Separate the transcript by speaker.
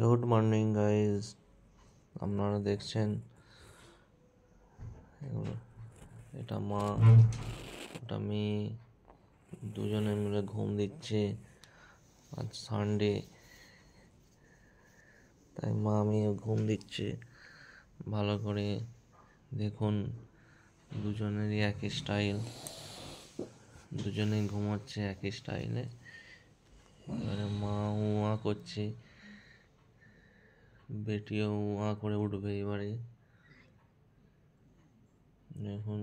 Speaker 1: Good morning guys. আপনারা দেখছেন এটা মা ওটা মেয়ে দুজনে মিলে ঘুম দিচ্ছে। আজ সানডে, তাই মা মেয়ে ঘুম দিচ্ছে। ভালো করে দেখুন, দুজনেরই একই স্টাইল, দুজনেই ঘুমাচ্ছে একই স্টাইলে। এবারে মা উয়া করছে, বেটিও উয়া করে উঠবে এবারে। দেখুন